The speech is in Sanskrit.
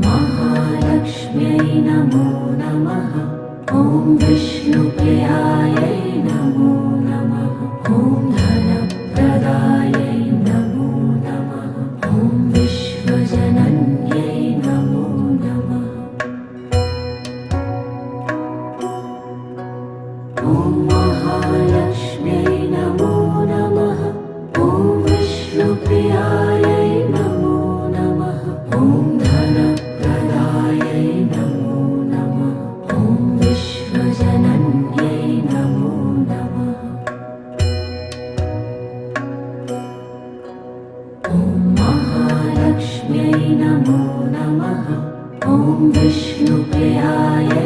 महालक्ष्म्यै नमो नमः। ॐ विष्णुप्रियायै नमो नमः। ॐ धनप्रदायै नमो नमः। ॐ विश्वजनन्यै नमो नमः। ॐ महालक्ष्म्यै नमो नमः। ॐ विष्णुप्रियायै नमो नमः। ॐ धनप्रदायै नमो नमः। ॐ विश्वजनन्यै नमो नमः। ॐ महालक्ष्म्यै नमो नमः। ॐ विष्णुप्रियायै